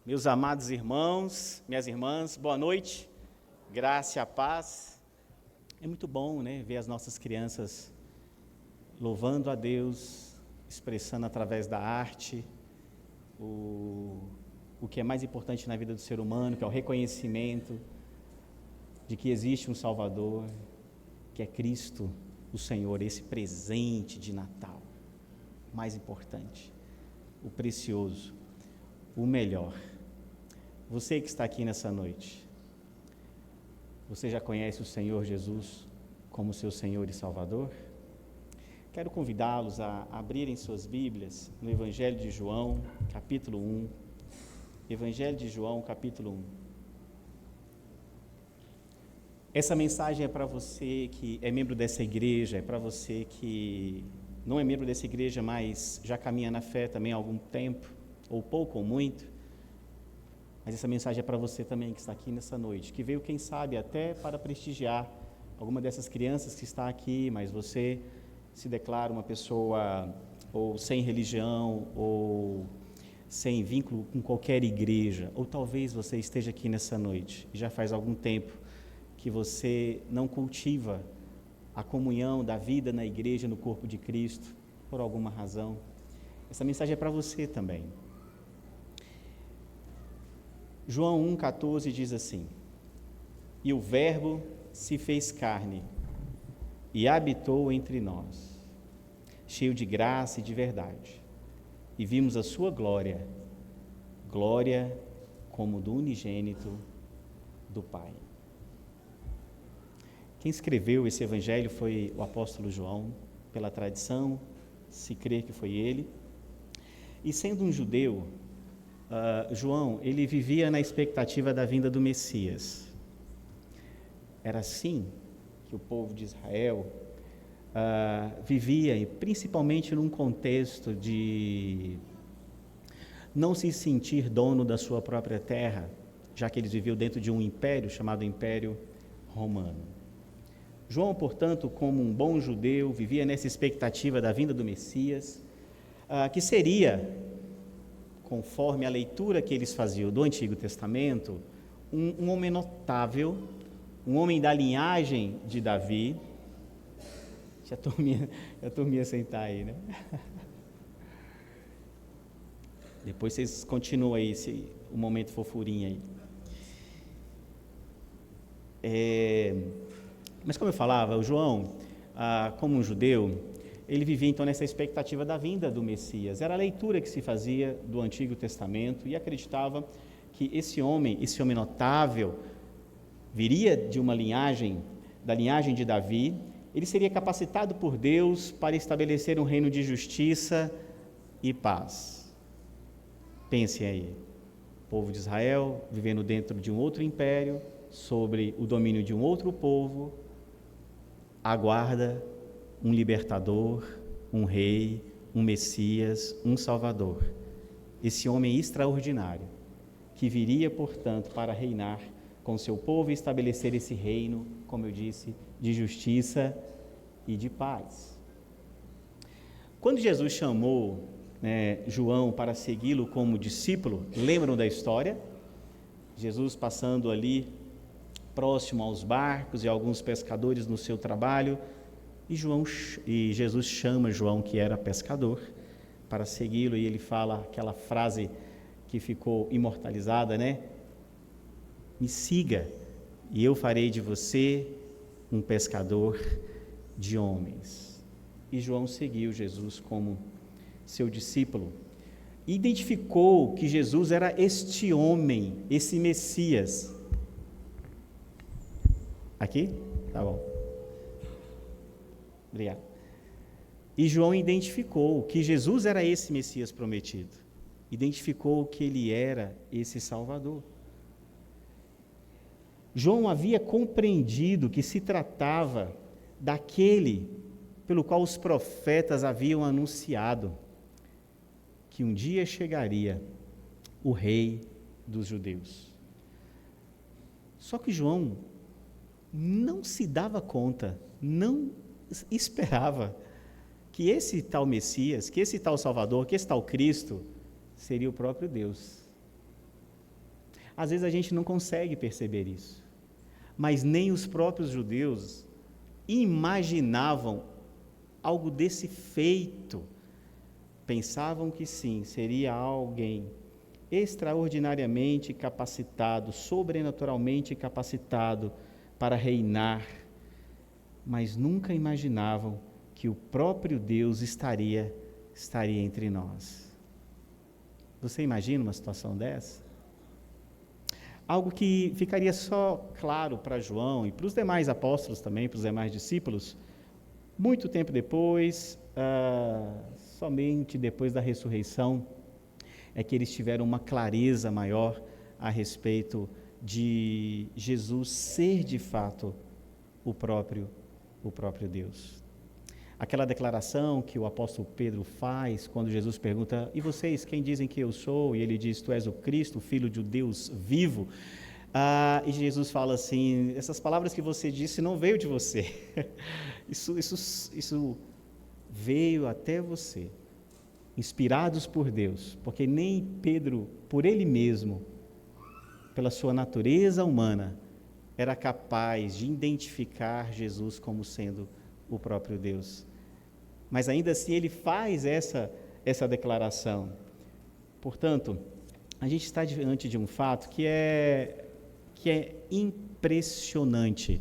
Meus amados irmãos, minhas irmãs, boa noite, graça e a paz. É muito bom, ver as nossas crianças louvando a Deus, expressando através da arte o que é mais importante na vida do ser humano, que é o reconhecimento de que existe um Salvador, que é Cristo, o Senhor, esse presente de Natal, mais importante, o precioso, o melhor. Você que está aqui nessa noite, você já conhece o Senhor Jesus como seu Senhor e Salvador? Quero convidá-los a abrirem suas Bíblias no Evangelho de João, capítulo 1. Evangelho de João, capítulo 1. Essa mensagem é para você que é membro dessa igreja, é para você que não é membro dessa igreja, mas já caminha na fé também há algum tempo, ou pouco ou muito. Mas essa mensagem é para você também que está aqui nessa noite, que veio, quem sabe, até para prestigiar alguma dessas crianças que está aqui, mas você se declara uma pessoa ou sem religião, ou sem vínculo com qualquer igreja, ou talvez você esteja aqui nessa noite e já faz algum tempo que você não cultiva a comunhão da vida na igreja, no corpo de Cristo, por alguma razão. Essa mensagem é para você também. João 1,14 diz assim: E o Verbo se fez carne e habitou entre nós, cheio de graça e de verdade, e vimos a sua glória, glória como do unigênito do Pai. Quem escreveu esse evangelho foi o apóstolo João, pela tradição, se crê que foi ele. E sendo um judeu, João, ele vivia na expectativa da vinda do Messias. Era assim que o povo de Israel vivia, principalmente num contexto de não se sentir dono da sua própria terra, já que eles viviam dentro de um império chamado Império Romano. João, portanto, como um bom judeu, vivia nessa expectativa da vinda do Messias, que seria, conforme a leitura que eles faziam do Antigo Testamento, um homem notável, um homem da linhagem de Davi. Já a turminha sentar aí, né? Depois vocês continuam aí, o momento fofurinha aí. Mas como eu falava, o João, como um judeu, ele vivia então nessa expectativa da vinda do Messias. Era a leitura que se fazia do Antigo Testamento e acreditava que esse homem notável, viria de uma linhagem, da linhagem de Davi. Ele seria capacitado por Deus para estabelecer um reino de justiça e paz. Pensem aí, o povo de Israel vivendo dentro de um outro império, sobre o domínio de um outro povo, aguarda um libertador, um rei, um Messias, um Salvador. Esse homem extraordinário, que viria, portanto, para reinar com seu povo e estabelecer esse reino, como eu disse, de justiça e de paz. Quando Jesus chamou João para segui-lo como discípulo, lembram da história? Jesus passando ali próximo aos barcos e alguns pescadores no seu trabalho, e Jesus chama João, que era pescador, para segui-lo, e ele fala aquela frase que ficou imortalizada, Me siga, e eu farei de você um pescador de homens. E João seguiu Jesus como seu discípulo. Identificou que Jesus era este homem, esse Messias. Aqui? Tá bom. Obrigado. E João identificou que Jesus era esse Messias prometido. Identificou que ele era esse Salvador. João havia compreendido que se tratava daquele pelo qual os profetas haviam anunciado que um dia chegaria o rei dos judeus. Só que João não se dava conta, não esperava que esse tal Messias, que esse tal Salvador, que esse tal Cristo seria o próprio Deus. Às vezes a gente não consegue perceber isso, mas nem os próprios judeus imaginavam algo desse feito. Pensavam que sim, seria alguém extraordinariamente capacitado, sobrenaturalmente capacitado para reinar, mas nunca imaginavam que o próprio Deus estaria entre nós. Você imagina uma situação dessa? Algo que ficaria só claro para João e para os demais apóstolos também, para os demais discípulos, muito tempo depois, somente depois da ressurreição, é que eles tiveram uma clareza maior a respeito de Jesus ser de fato o próprio Deus. Aquela declaração que o apóstolo Pedro faz quando Jesus pergunta: e vocês, quem dizem que eu sou? E ele diz: tu és o Cristo, o Filho de Deus vivo. E Jesus fala assim: essas palavras que você disse não veio de você, isso veio até você, inspirados por Deus, porque nem Pedro, por ele mesmo, pela sua natureza humana, era capaz de identificar Jesus como sendo o próprio Deus. Mas ainda assim ele faz essa declaração. Portanto, a gente está diante de um fato que é impressionante,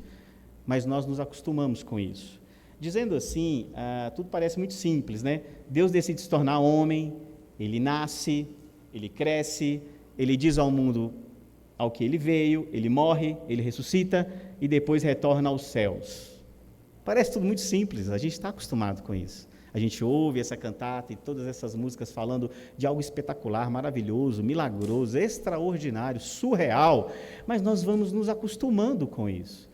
mas nós nos acostumamos com isso. Dizendo assim, tudo parece muito simples, né? Deus decide se tornar homem, ele nasce, ele cresce, ele diz ao mundo ao que ele veio, ele morre, ele ressuscita e depois retorna aos céus. Parece tudo muito simples, a gente está acostumado com isso. A gente ouve essa cantata e todas essas músicas falando de algo espetacular, maravilhoso, milagroso, extraordinário, surreal, mas nós vamos nos acostumando com isso.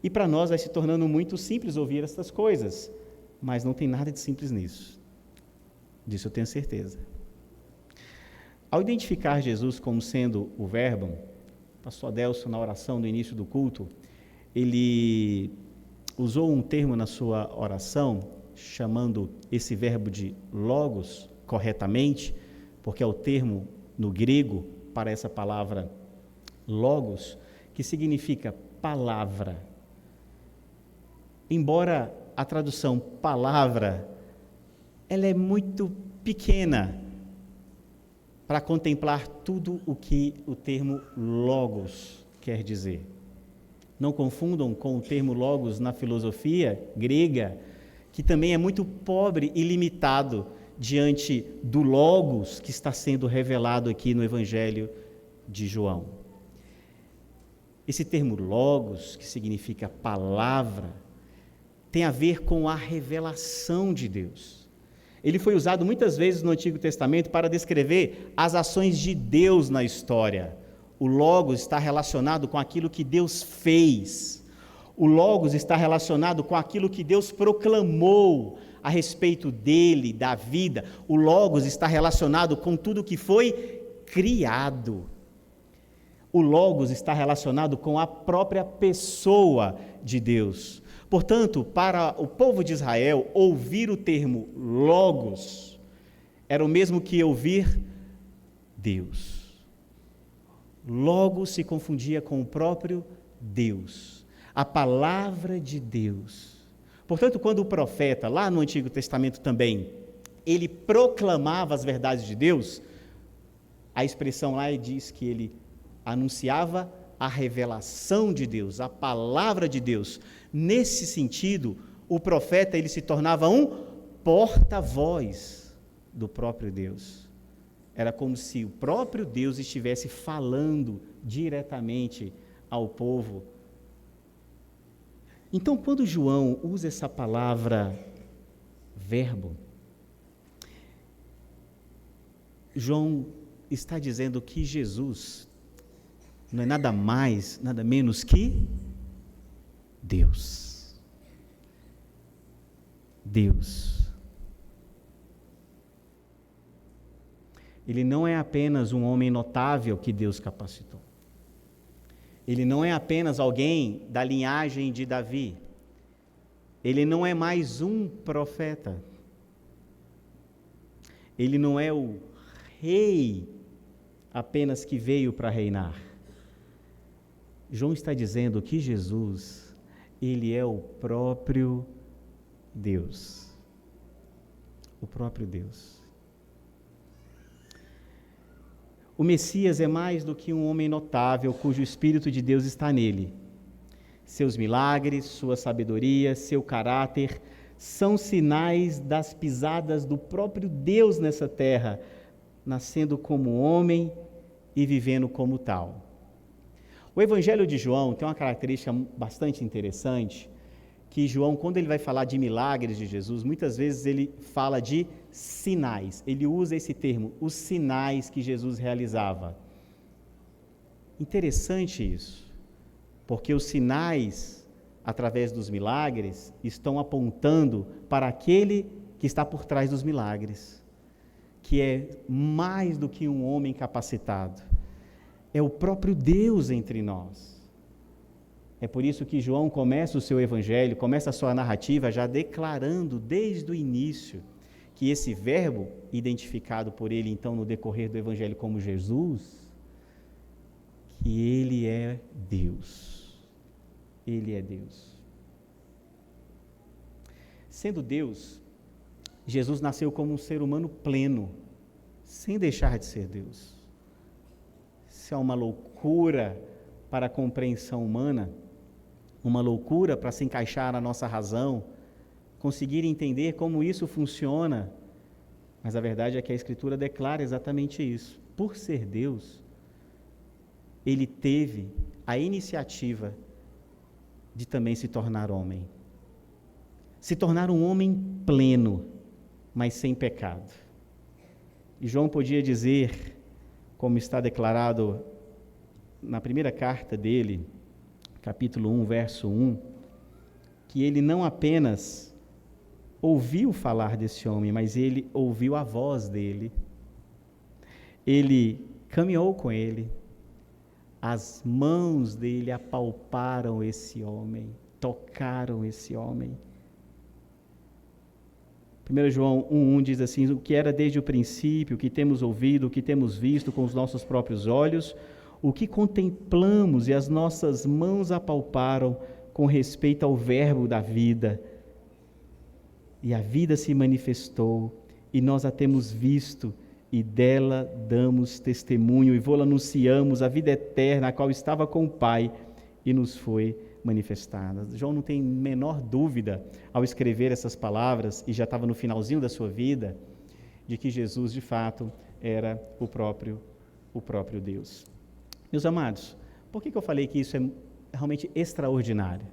E para nós vai se tornando muito simples ouvir essas coisas, mas não tem nada de simples nisso. Disso eu tenho certeza. Ao identificar Jesus como sendo o Verbo, o pastor Adelson, na oração do início do culto, ele usou um termo na sua oração, chamando esse verbo de logos corretamente, porque é o termo no grego para essa palavra logos, que significa palavra. Embora a tradução palavra, ela é muito pequena para contemplar tudo o que o termo logos quer dizer. Não confundam com o termo logos na filosofia grega, que também é muito pobre e limitado diante do logos que está sendo revelado aqui no Evangelho de João. Esse termo logos, que significa palavra, tem a ver com a revelação de Deus. Ele foi usado muitas vezes no Antigo Testamento para descrever as ações de Deus na história. O logos está relacionado com aquilo que Deus fez. O logos está relacionado com aquilo que Deus proclamou a respeito dele, da vida. O logos está relacionado com tudo que foi criado. O logos está relacionado com a própria pessoa de Deus. Portanto, para o povo de Israel, ouvir o termo logos era o mesmo que ouvir Deus. Logos se confundia com o próprio Deus, a palavra de Deus. Portanto, quando o profeta, lá no Antigo Testamento também, ele proclamava as verdades de Deus, a expressão lá diz que ele anunciava a revelação de Deus, a palavra de Deus. Nesse sentido, o profeta ele se tornava um porta-voz do próprio Deus. Era como se o próprio Deus estivesse falando diretamente ao povo. Então, quando João usa essa palavra verbo, João está dizendo que Jesus não é nada mais, nada menos que Deus. Deus. Ele não é apenas um homem notável que Deus capacitou. Ele não é apenas alguém da linhagem de Davi. Ele não é mais um profeta. Ele não é o rei apenas que veio para reinar. João está dizendo que Jesus, ele é o próprio Deus. O próprio Deus. O Messias é mais do que um homem notável cujo Espírito de Deus está nele. Seus milagres, sua sabedoria, seu caráter são sinais das pisadas do próprio Deus nessa terra, nascendo como homem e vivendo como tal. O Evangelho de João tem uma característica bastante interessante, que João, quando ele vai falar de milagres de Jesus, muitas vezes ele fala de sinais. Ele usa esse termo, os sinais que Jesus realizava. Interessante isso, porque os sinais, através dos milagres, estão apontando para aquele que está por trás dos milagres, que é mais do que um homem capacitado. É o próprio Deus entre nós. É por isso que João começa o seu evangelho, começa a sua narrativa já declarando desde o início que esse verbo, identificado por ele então no decorrer do evangelho como Jesus, que ele é Deus. Ele é Deus. Sendo Deus, Jesus nasceu como um ser humano pleno, sem deixar de ser Deus. Isso é uma loucura para a compreensão humana, uma loucura para se encaixar na nossa razão, conseguir entender como isso funciona. Mas a verdade é que a Escritura declara exatamente isso. Por ser Deus, ele teve a iniciativa de também se tornar homem. Se tornar um homem pleno, mas sem pecado. E João podia dizer, como está declarado na primeira carta dele, capítulo 1, verso 1, que ele não apenas ouviu falar desse homem, mas ele ouviu a voz dele. Ele caminhou com ele, as mãos dele apalparam esse homem, tocaram esse homem. 1 João 1,1 diz assim: o que era desde o princípio, o que temos ouvido, o que temos visto com os nossos próprios olhos, o que contemplamos e as nossas mãos apalparam com respeito ao verbo da vida. E a vida se manifestou, e nós a temos visto, e dela damos testemunho, e vô-la anunciamos, a vida eterna, a qual estava com o Pai, e nos foi manifestada. João não tem menor dúvida, ao escrever essas palavras, e já estava no finalzinho da sua vida, de que Jesus, de fato, era o próprio Deus. Meus amados, por que eu falei que isso é realmente extraordinário?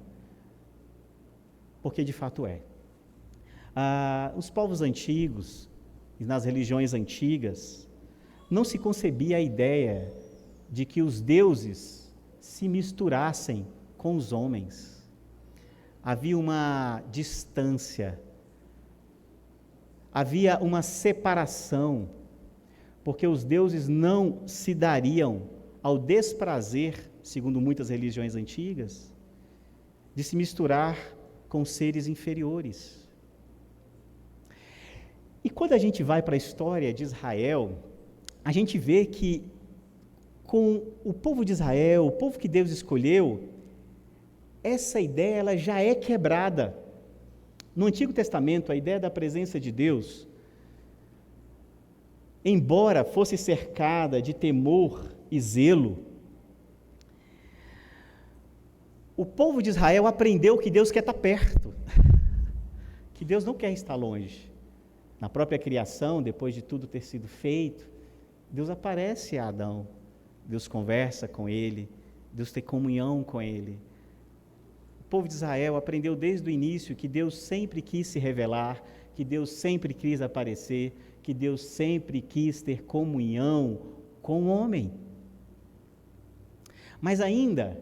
Porque de fato é. Os povos antigos, e nas religiões antigas, não se concebia a ideia de que os deuses se misturassem com os homens. Havia uma distância, havia uma separação, porque os deuses não se dariam ao desprazer, segundo muitas religiões antigas, de se misturar com seres inferiores. E quando a gente vai para a história de Israel, a gente vê que com o povo de Israel, o povo que Deus escolheu, essa ideia ela já é quebrada. No Antigo Testamento, a ideia da presença de Deus, embora fosse cercada de temor e zelo, o povo de Israel aprendeu que Deus quer estar perto, que Deus não quer estar longe. Na própria criação, depois de tudo ter sido feito, Deus aparece a Adão, Deus conversa com ele, Deus tem comunhão com ele. O povo de Israel aprendeu desde o início que Deus sempre quis se revelar, que Deus sempre quis aparecer, que Deus sempre quis ter comunhão com o homem. Mas ainda,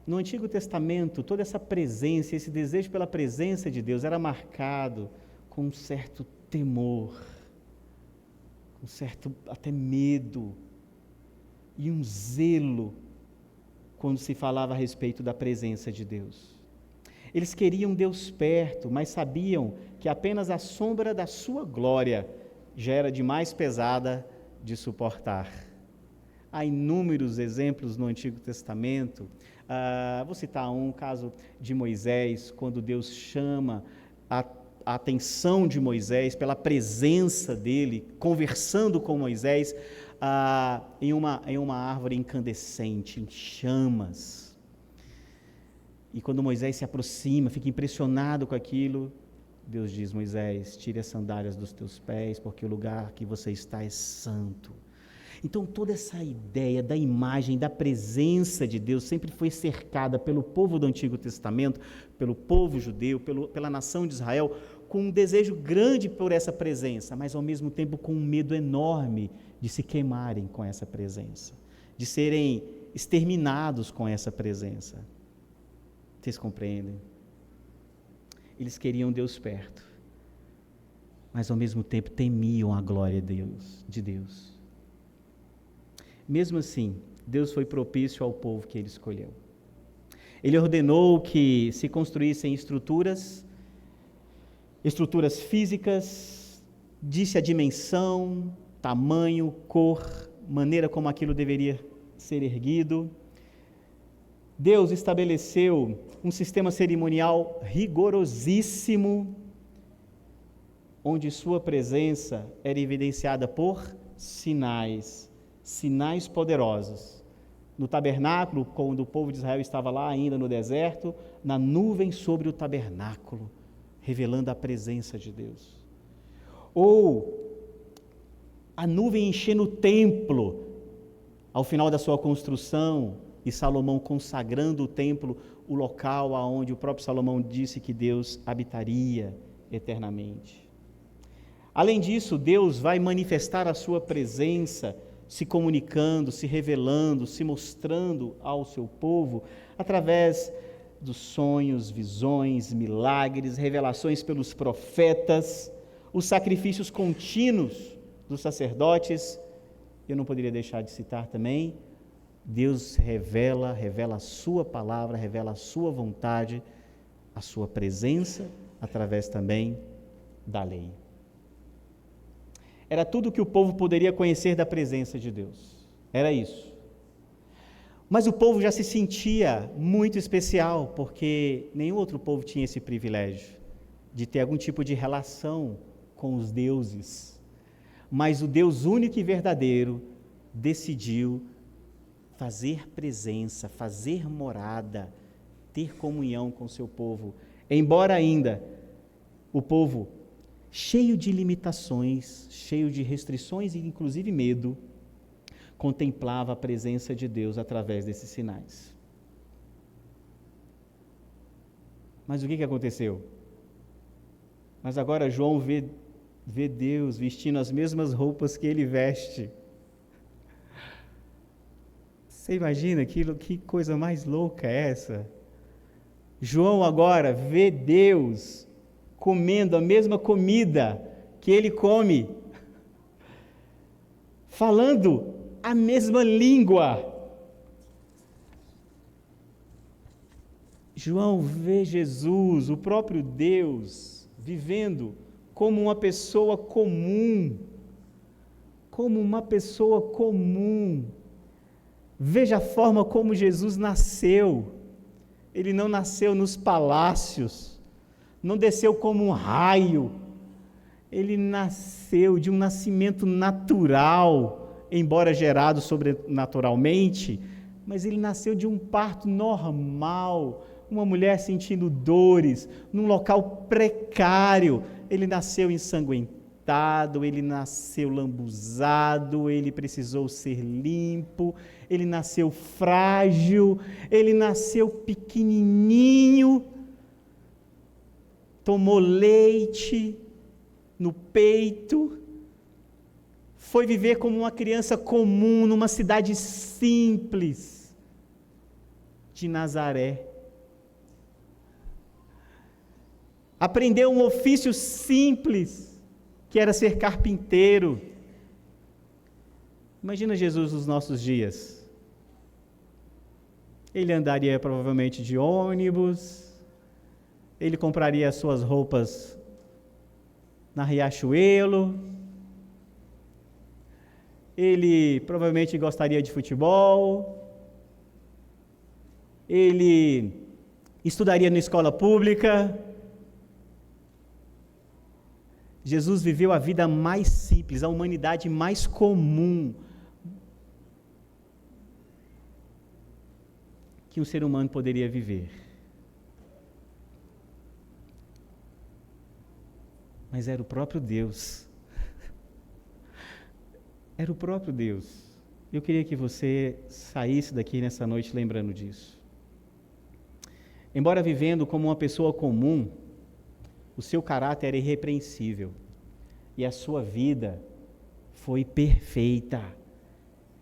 no Antigo Testamento, toda essa presença, esse desejo pela presença de Deus era marcado com um certo temor, um certo até medo e um zelo quando se falava a respeito da presença de Deus. Eles queriam Deus perto, mas sabiam que apenas a sombra da sua glória já era demais pesada de suportar. Há inúmeros exemplos no Antigo Testamento. Vou citar um caso de Moisés, quando Deus chama a atenção de Moisés pela presença dele, conversando com Moisés em uma árvore incandescente, em chamas. E quando Moisés se aproxima, fica impressionado com aquilo, Deus diz: Moisés, tire as sandálias dos teus pés, porque o lugar que você está é santo. Então toda essa ideia da imagem, da presença de Deus sempre foi cercada pelo povo do Antigo Testamento, pelo povo judeu, pela nação de Israel, com um desejo grande por essa presença, mas ao mesmo tempo com um medo enorme de se queimarem com essa presença, de serem exterminados com essa presença. Vocês compreendem? Eles queriam Deus perto, mas ao mesmo tempo temiam a glória de Deus. Mesmo assim, Deus foi propício ao povo que ele escolheu. Ele ordenou que se construíssem estruturas físicas, disse a dimensão, tamanho, cor, maneira como aquilo deveria ser erguido. Deus estabeleceu um sistema cerimonial rigorosíssimo, onde sua presença era evidenciada por sinais poderosos. No tabernáculo, quando o povo de Israel estava lá ainda no deserto, na nuvem sobre o tabernáculo, revelando a presença de Deus. Ou a nuvem enchendo o templo, ao final da sua construção, e Salomão consagrando o templo, o local aonde o próprio Salomão disse que Deus habitaria eternamente. Além disso, Deus vai manifestar a sua presença, se comunicando, se revelando, se mostrando ao seu povo, através dos sonhos, visões, milagres, revelações pelos profetas, os sacrifícios contínuos dos sacerdotes. Eu não poderia deixar de citar também, Deus revela a sua palavra, revela a sua vontade, a sua presença, através também da lei. Era tudo o que o povo poderia conhecer da presença de Deus. Era isso. Mas o povo já se sentia muito especial, porque nenhum outro povo tinha esse privilégio de ter algum tipo de relação com os deuses. Mas o Deus único e verdadeiro decidiu fazer presença, fazer morada, ter comunhão com o seu povo. Embora ainda o povo cheio de limitações, cheio de restrições e inclusive medo, contemplava a presença de Deus através desses sinais. Mas o que aconteceu? Mas agora João vê Deus vestindo as mesmas roupas que ele veste. Você imagina aquilo? Que coisa mais louca é essa? João agora vê Deus comendo a mesma comida que ele come, falando a mesma língua. João vê Jesus, o próprio Deus, vivendo como uma pessoa comum, Veja a forma como Jesus nasceu. Ele não nasceu nos palácios, não desceu como um raio, ele nasceu de um nascimento natural, embora gerado sobrenaturalmente, mas ele nasceu de um parto normal, uma mulher sentindo dores, num local precário. Ele nasceu ensanguentado, ele nasceu lambuzado, ele precisou ser limpo, ele nasceu frágil, ele nasceu pequenininho, tomou leite no peito, foi viver como uma criança comum numa cidade simples de Nazaré. Aprendeu um ofício simples, que era ser carpinteiro. Imagina Jesus nos nossos dias. Ele andaria provavelmente de ônibus, ele compraria as suas roupas na Riachuelo, ele provavelmente gostaria de futebol, ele estudaria na escola pública. Jesus viveu a vida mais simples, a humanidade mais comum que um ser humano poderia viver. Mas era o próprio Deus. Era o próprio Deus. Eu queria que você saísse daqui nessa noite lembrando disso. Embora vivendo como uma pessoa comum, o seu caráter era irrepreensível e a sua vida foi perfeita.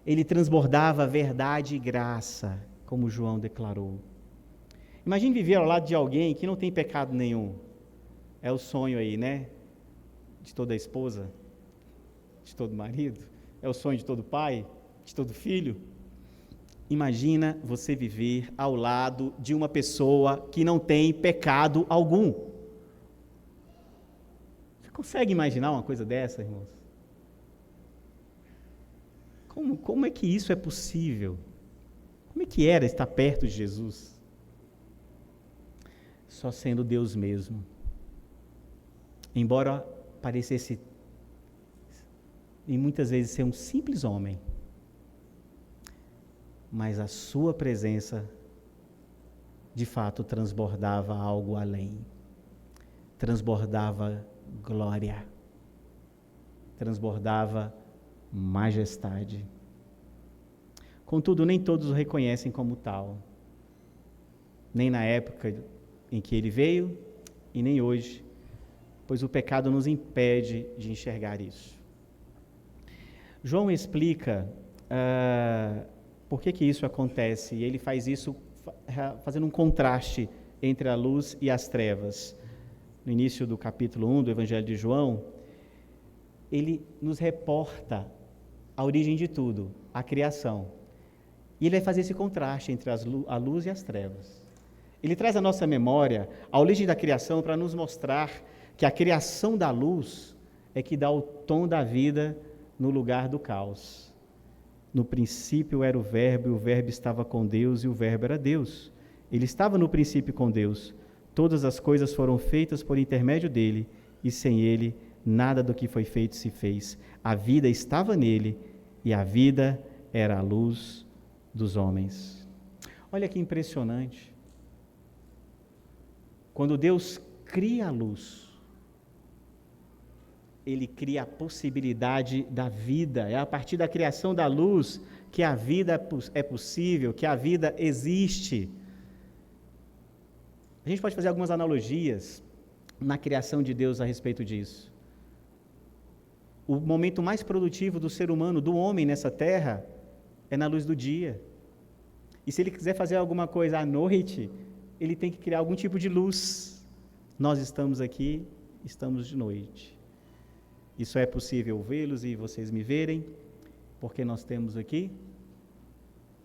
Ele transbordava verdade e graça, como João declarou. Imagine viver ao lado de alguém que não tem pecado nenhum. É o sonho aí, né? De toda esposa, de todo marido. É o sonho de todo pai, de todo filho. Imagina você viver ao lado de uma pessoa que não tem pecado algum. Você consegue imaginar uma coisa dessa, irmãos? Como é que isso é possível? Como é que era estar perto de Jesus? Só sendo Deus mesmo. Embora parecesse, e muitas vezes, ser um simples homem, mas a sua presença, de fato, transbordava algo além. Transbordava glória. Transbordava majestade. Contudo, nem todos o reconhecem como tal. Nem na época em que ele veio, e nem hoje, pois o pecado nos impede de enxergar isso. João explica por que isso acontece, e ele faz isso fazendo um contraste entre a luz e as trevas. No início do capítulo 1 do Evangelho de João, ele nos reporta a origem de tudo, a criação. E ele vai fazer esse contraste entre a luz e as trevas. Ele traz à nossa memória a origem da criação para nos mostrar que a criação da luz é que dá o tom da vida no lugar do caos. No princípio era o Verbo, e o Verbo estava com Deus, e o Verbo era Deus. Ele estava no princípio com Deus. Todas as coisas foram feitas por intermédio dele, e sem ele, nada do que foi feito se fez. A vida estava nele, e a vida era a luz dos homens. Olha que impressionante. Quando Deus cria a luz, ele cria a possibilidade da vida. É a partir da criação da luz que a vida é possível, que a vida existe. A gente pode fazer algumas analogias na criação de Deus a respeito disso. O momento mais produtivo do ser humano, do homem nessa terra, é na luz do dia. E se ele quiser fazer alguma coisa à noite, ele tem que criar algum tipo de luz. Nós estamos aqui, estamos de noite. Isso é possível vê-los e vocês me verem, porque nós temos aqui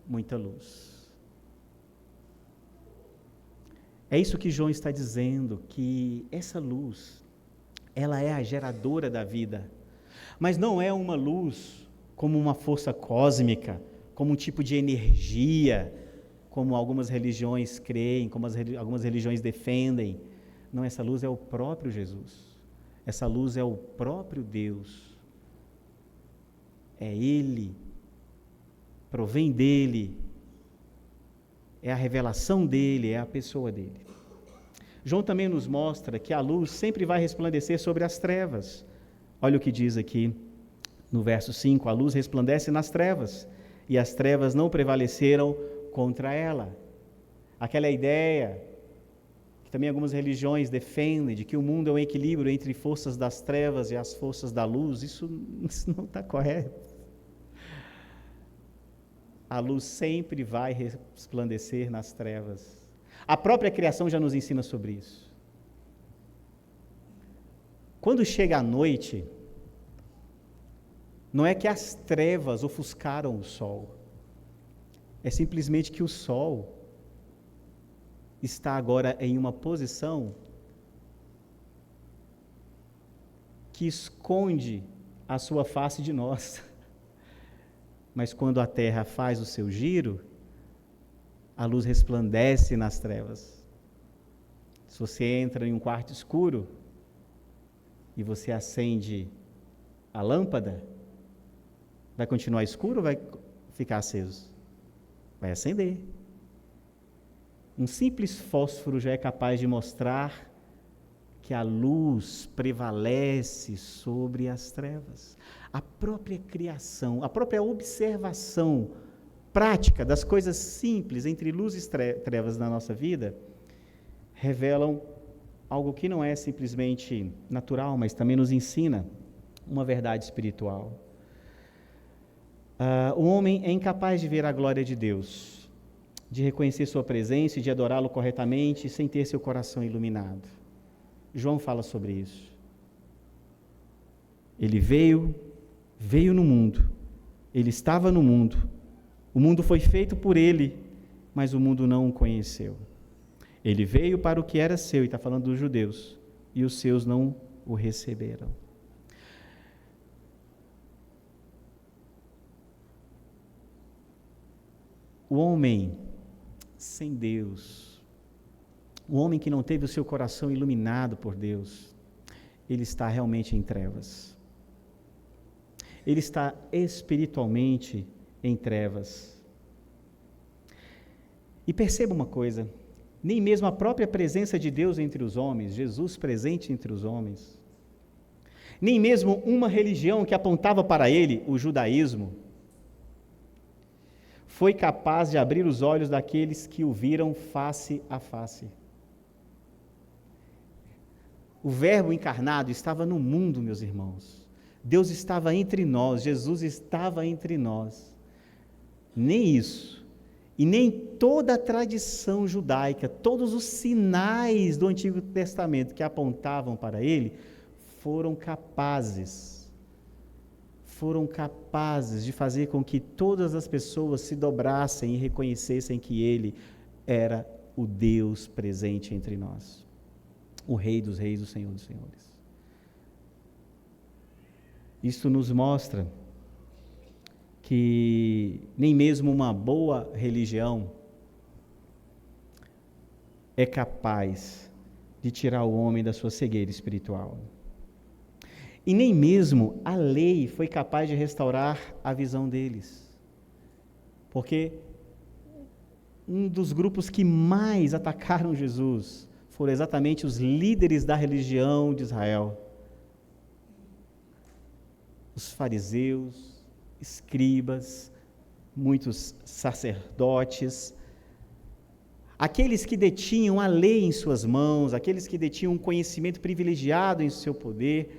muita luz. É isso que João está dizendo, que essa luz, ela é a geradora da vida, mas não é uma luz como uma força cósmica, como um tipo de energia, como algumas religiões creem, como algumas religiões defendem. Não, essa luz é o próprio Jesus. Essa luz é o próprio Deus. É Ele, provém dEle, é a revelação dEle, é a pessoa dEle. João também nos mostra que a luz sempre vai resplandecer sobre as trevas. Olha o que diz aqui no verso 5, a luz resplandece nas trevas, e as trevas não prevaleceram contra ela. Aquela ideia também algumas religiões defendem, de que o mundo é um equilíbrio entre forças das trevas e as forças da luz. Isso não está correto. A luz sempre vai resplandecer nas trevas. A própria criação já nos ensina sobre isso. Quando chega a noite, não é que as trevas ofuscaram o sol, é simplesmente que o sol está agora em uma posição que esconde a sua face de nós. mas quando a terra faz o seu giro, a luz resplandece nas trevas. Se você entra em um quarto escuro e você acende a lâmpada, vai continuar escuro ou vai ficar aceso? Vai acender. Um simples fósforo já é capaz de mostrar que a luz prevalece sobre as trevas. A própria criação, a própria observação prática das coisas simples entre luz e trevas na nossa vida revelam algo que não é simplesmente natural, mas também nos ensina uma verdade espiritual. O homem é incapaz de ver a glória de Deus, de reconhecer sua presença e de adorá-lo corretamente sem ter seu coração iluminado. João fala sobre isso. Ele veio no mundo, ele estava no mundo, o mundo foi feito por ele, mas o mundo não o conheceu. Ele veio para o que era seu, e está falando dos judeus, e os seus não o receberam. O homem sem Deus, o homem que não teve o seu coração iluminado por Deus, ele está realmente em trevas. Ele está espiritualmente em trevas. E perceba uma coisa, nem mesmo a própria presença de Deus entre os homens, Jesus presente entre os homens, nem mesmo uma religião que apontava para ele, o judaísmo, foi capaz de abrir os olhos daqueles que o viram face a face. O Verbo encarnado estava no mundo, meus irmãos. Deus estava entre nós, Jesus estava entre nós. Nem isso, e nem toda a tradição judaica, todos os sinais do Antigo Testamento que apontavam para ele, foram capazes de fazer com que todas as pessoas se dobrassem e reconhecessem que ele era o Deus presente entre nós, o Rei dos Reis, o Senhor dos Senhores. Isso nos mostra que nem mesmo uma boa religião é capaz de tirar o homem da sua cegueira espiritual. E nem mesmo a lei foi capaz de restaurar a visão deles. Porque um dos grupos que mais atacaram Jesus foram exatamente os líderes da religião de Israel. Os fariseus, escribas, muitos sacerdotes, aqueles que detinham a lei em suas mãos, aqueles que detinham um conhecimento privilegiado em seu poder,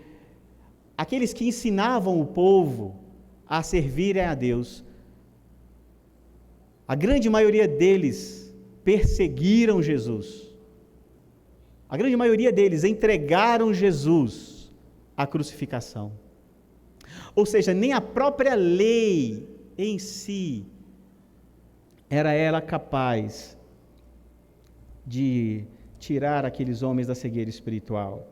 aqueles que ensinavam o povo a servirem a Deus. A grande maioria deles perseguiram Jesus. A grande maioria deles entregaram Jesus à crucificação. Ou seja, nem a própria lei em si era ela capaz de tirar aqueles homens da cegueira espiritual.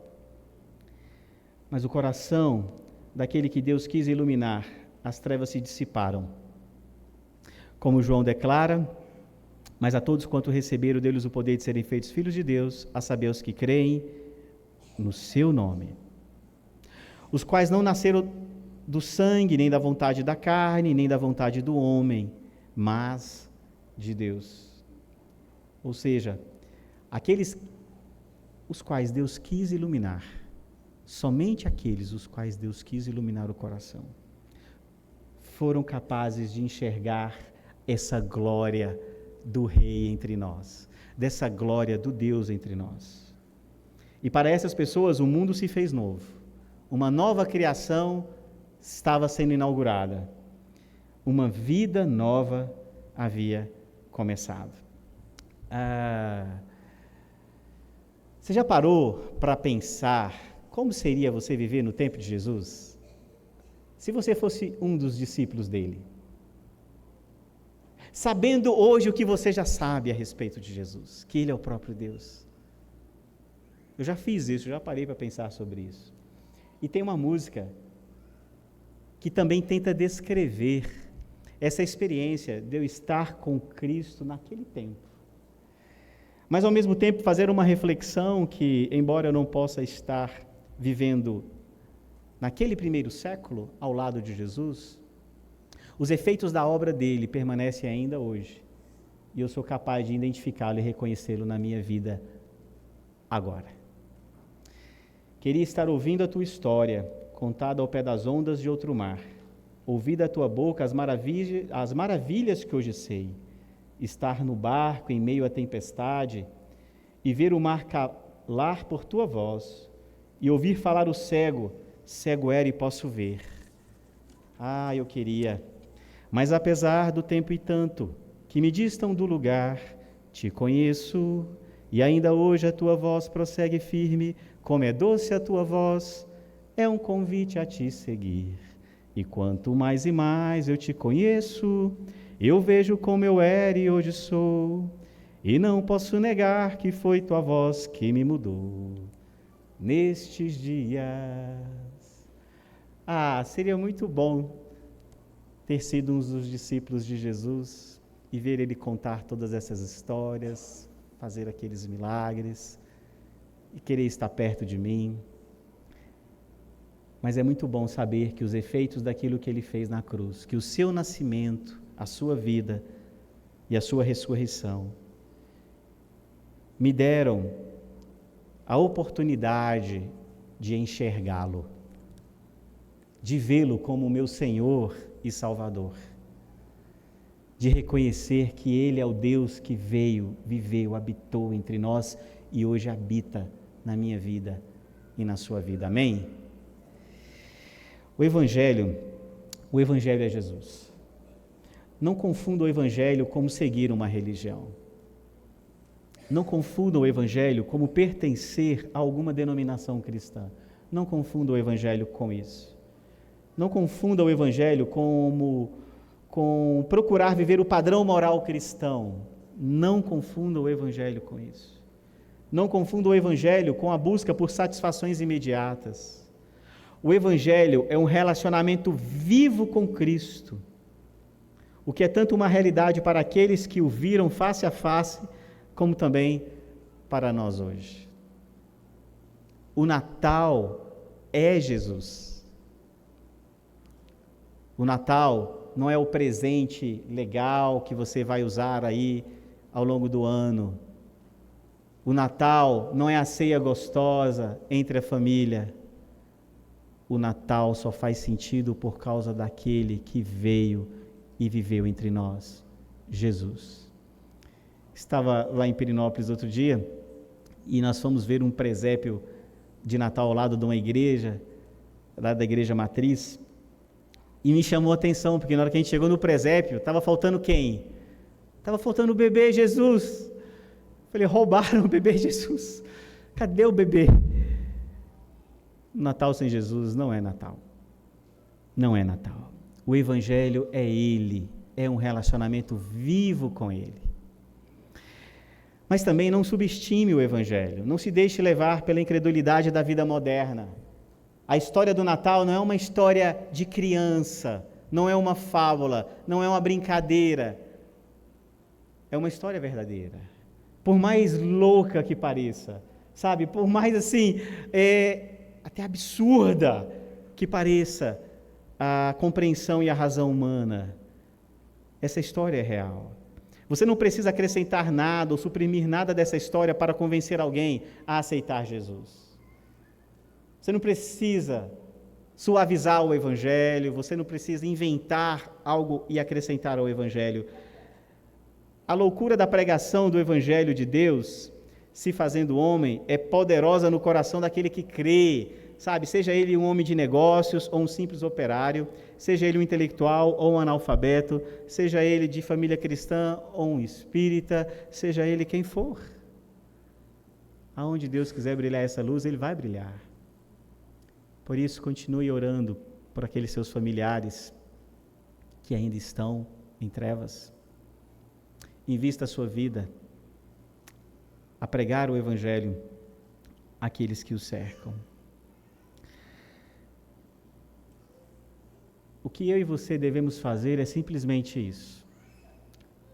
Mas o coração daquele que Deus quis iluminar, as trevas se dissiparam. Como João declara, mas a todos quanto receberam, deu-lhes o poder de serem feitos filhos de Deus, a saber os que creem no seu nome, os quais não nasceram do sangue, nem da vontade da carne, nem da vontade do homem, mas de Deus. Ou seja, aqueles os quais Deus quis iluminar, somente aqueles os quais Deus quis iluminar o coração, foram capazes de enxergar essa glória do Rei entre nós, dessa glória do Deus entre nós. E para essas pessoas o mundo se fez novo, uma nova criação estava sendo inaugurada, uma vida nova havia começado. Você já parou para pensar como seria você viver no tempo de Jesus? Se você fosse um dos discípulos dele, sabendo hoje o que você já sabe a respeito de Jesus, que ele é o próprio Deus. Eu já fiz isso, já parei para pensar sobre isso. E tem uma música que também tenta descrever essa experiência de eu estar com Cristo naquele tempo. Mas, ao mesmo tempo, fazer uma reflexão que, embora eu não possa estar vivendo naquele primeiro século, ao lado de Jesus, os efeitos da obra dele permanecem ainda hoje. E eu sou capaz de identificá-lo e reconhecê-lo na minha vida agora. Queria estar ouvindo a tua história, contada ao pé das ondas de outro mar. Ouvir da tua boca as maravilhas que hoje sei. Estar no barco em meio à tempestade e ver o mar calar por tua voz e ouvir falar o cego, cego era e posso ver. Ah, eu queria, mas apesar do tempo e tanto que me distam do lugar, te conheço e ainda hoje a tua voz prossegue firme, como é doce a tua voz, é um convite a te seguir. E quanto mais e mais eu te conheço, eu vejo como eu era e hoje sou, e não posso negar que foi tua voz que me mudou nestes dias. Ah, seria muito bom ter sido um dos discípulos de Jesus e ver ele contar todas essas histórias, fazer aqueles milagres e querer estar perto de mim. Mas é muito bom saber que os efeitos daquilo que ele fez na cruz, que o seu nascimento, a sua vida e a sua ressurreição me deram a oportunidade de enxergá-lo, de vê-lo como meu Senhor e Salvador, de reconhecer que Ele é o Deus que veio, viveu, habitou entre nós e hoje habita na minha vida e na sua vida. Amém? O Evangelho é Jesus. Não confunda o Evangelho como seguir uma religião. Não confunda o Evangelho como pertencer a alguma denominação cristã. Não confunda o Evangelho com isso. Não confunda o Evangelho com procurar viver o padrão moral cristão. Não confunda o Evangelho com isso. Não confunda o Evangelho com a busca por satisfações imediatas. O Evangelho é um relacionamento vivo com Cristo, o que é tanto uma realidade para aqueles que o viram face a face, como também para nós hoje. O Natal é Jesus. O Natal não é o presente legal que você vai usar aí ao longo do ano. O Natal não é a ceia gostosa entre a família. O Natal só faz sentido por causa daquele que veio e viveu entre nós, Jesus. Estava lá em Pirenópolis outro dia e nós fomos ver um presépio de Natal ao lado de uma igreja, lá da igreja matriz, e me chamou a atenção, porque na hora que a gente chegou no presépio, estava faltando quem? Estava faltando o bebê Jesus. Falei, roubaram o bebê Jesus. Cadê o bebê? Natal sem Jesus não é Natal. Não é Natal. O Evangelho é Ele, é um relacionamento vivo com Ele. Mas também não subestime o Evangelho, não se deixe levar pela incredulidade da vida moderna. A história do Natal não é uma história de criança, não é uma fábula, não é uma brincadeira. É uma história verdadeira. Por mais louca que pareça, sabe? Por mais assim, até absurda que pareça a compreensão e a razão humana, essa história é real. Você não precisa acrescentar nada ou suprimir nada dessa história para convencer alguém a aceitar Jesus. Você não precisa suavizar o Evangelho, você não precisa inventar algo e acrescentar ao Evangelho. A loucura da pregação do Evangelho de Deus, se fazendo homem, é poderosa no coração daquele que crê, sabe? Seja ele um homem de negócios ou um simples operário, seja ele um intelectual ou um analfabeto, seja ele de família cristã ou um espírita, seja ele quem for. Aonde Deus quiser brilhar essa luz, Ele vai brilhar. Por isso, continue orando por aqueles seus familiares que ainda estão em trevas. Invista a sua vida a pregar o Evangelho àqueles que o cercam. o que eu e você devemos fazer é simplesmente isso: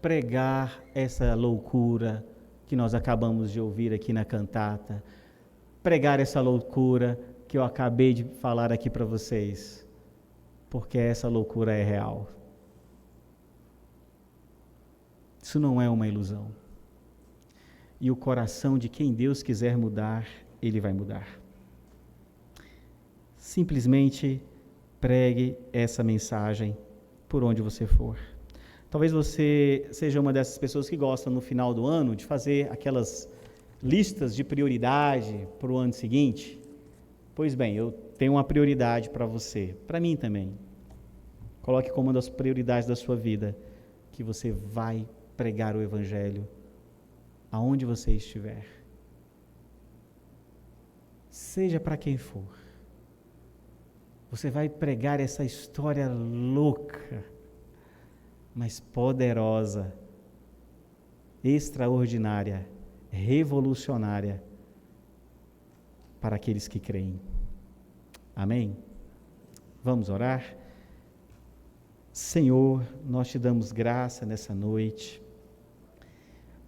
pregar essa loucura que nós acabamos de ouvir aqui na cantata, pregar essa loucura que eu acabei de falar aqui para vocês, porque essa loucura é real. Isso não é uma ilusão. E o coração de quem Deus quiser mudar, Ele vai mudar. Simplesmente pregue essa mensagem por onde você for. Talvez você seja uma dessas pessoas que gostam no final do ano de fazer aquelas listas de prioridade para o ano seguinte. Pois bem, eu tenho uma prioridade para você, para mim também. Coloque como uma das prioridades da sua vida que você vai pregar o Evangelho aonde você estiver. Seja para quem for. Você vai pregar essa história louca, mas poderosa, extraordinária, revolucionária para aqueles que creem. Amém? Vamos orar? Senhor, nós te damos graça nessa noite,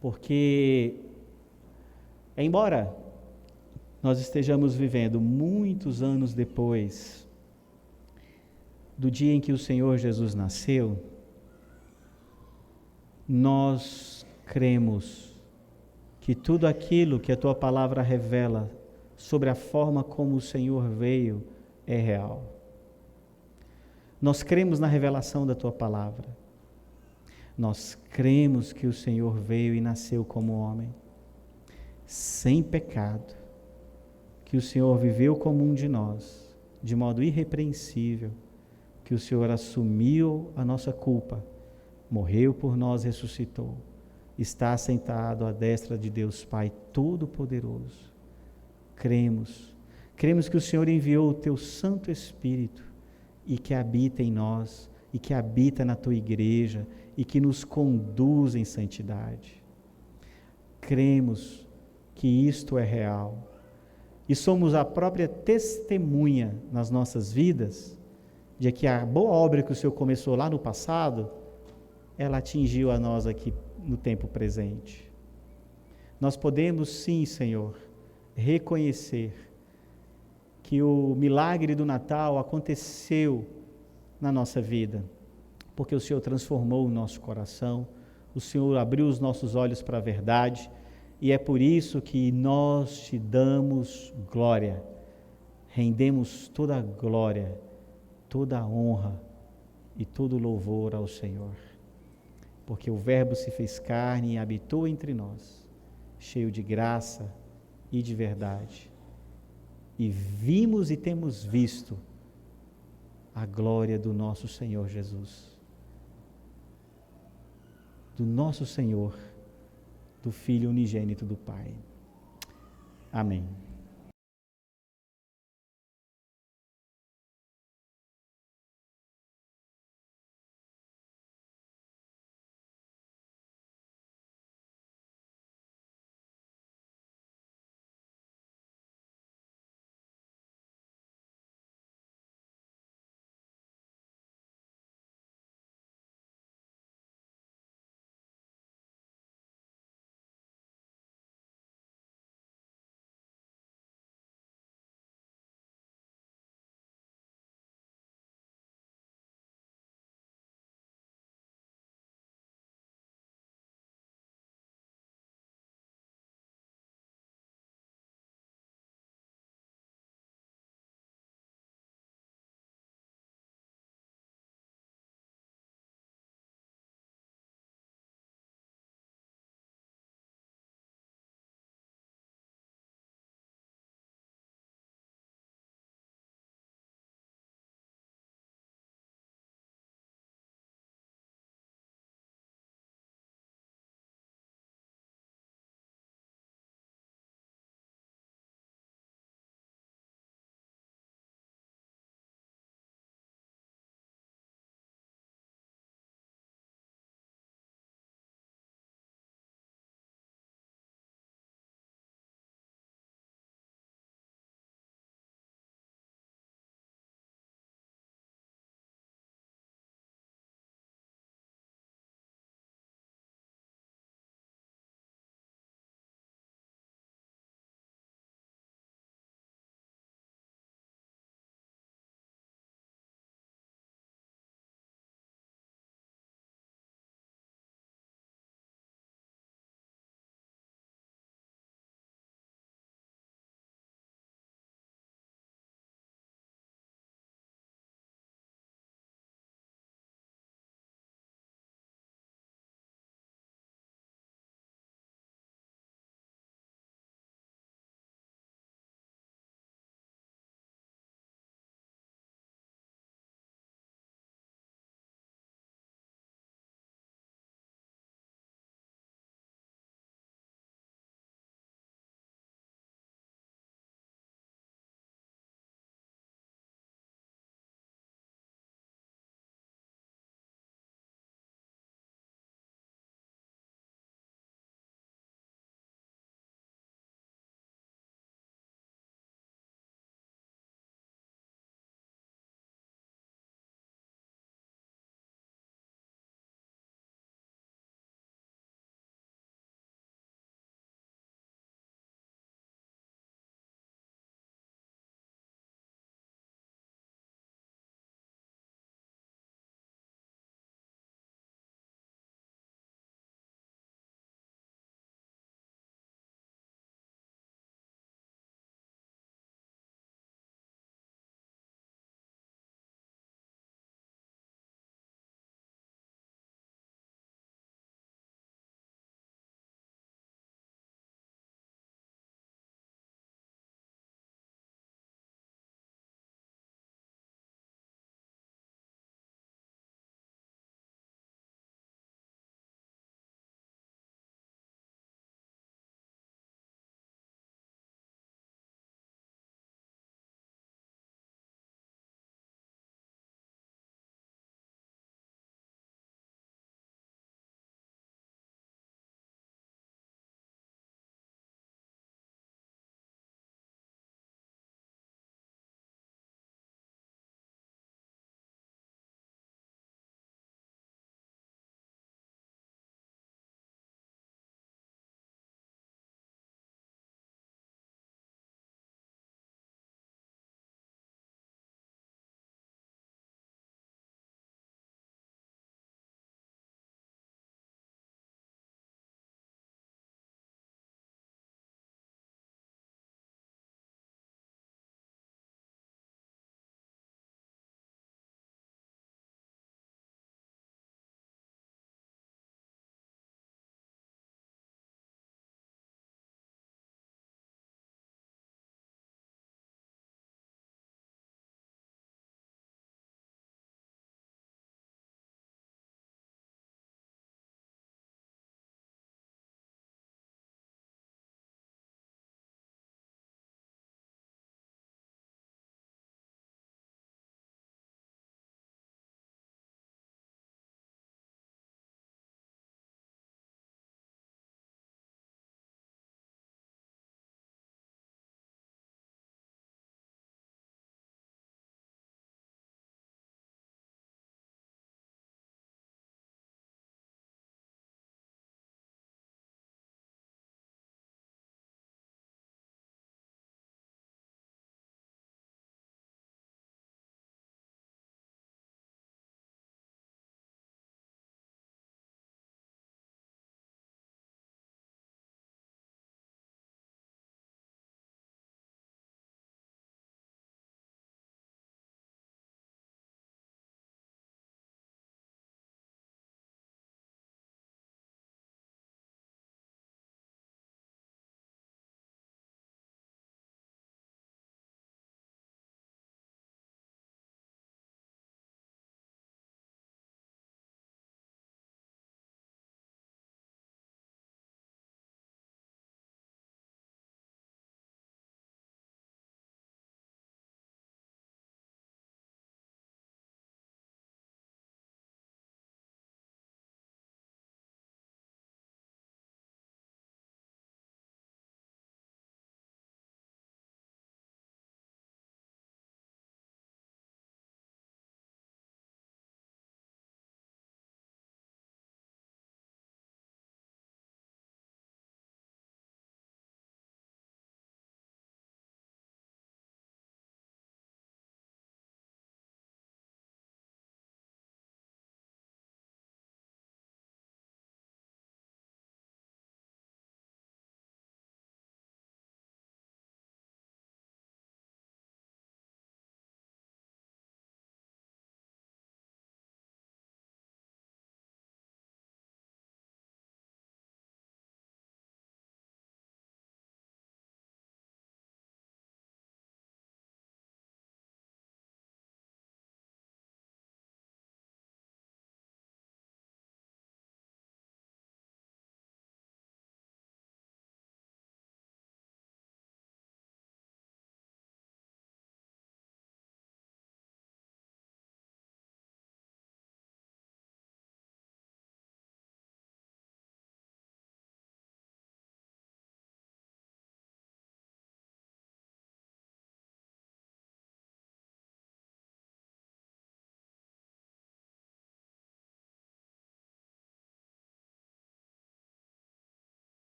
porque, embora nós estejamos vivendo muitos anos depois do dia em que o Senhor Jesus nasceu, nós cremos que tudo aquilo que a Tua Palavra revela sobre a forma como o Senhor veio é real. Nós cremos na revelação da Tua Palavra. Nós cremos que o Senhor veio e nasceu como homem, sem pecado, que o Senhor viveu como um de nós, de modo irrepreensível, que o Senhor assumiu a nossa culpa, morreu por nós, ressuscitou, está assentado à destra de Deus Pai Todo-Poderoso. Cremos que o Senhor enviou o Teu Santo Espírito e que habita em nós, e que habita na Tua igreja, e que nos conduz em santidade. Cremos que isto é real, e somos a própria testemunha nas nossas vidas de que a boa obra que o Senhor começou lá no passado, ela atingiu a nós aqui no tempo presente. Nós podemos sim, Senhor, reconhecer que o milagre do Natal aconteceu na nossa vida, porque o Senhor transformou o nosso coração, o Senhor abriu os nossos olhos para a verdade, e é por isso que nós te damos glória, rendemos toda a glória, toda a honra e todo o louvor ao Senhor, porque o Verbo se fez carne e habitou entre nós, cheio de graça e de verdade, e vimos e temos visto a glória do nosso Senhor Jesus, do nosso Senhor, do Filho unigênito do Pai. Amém.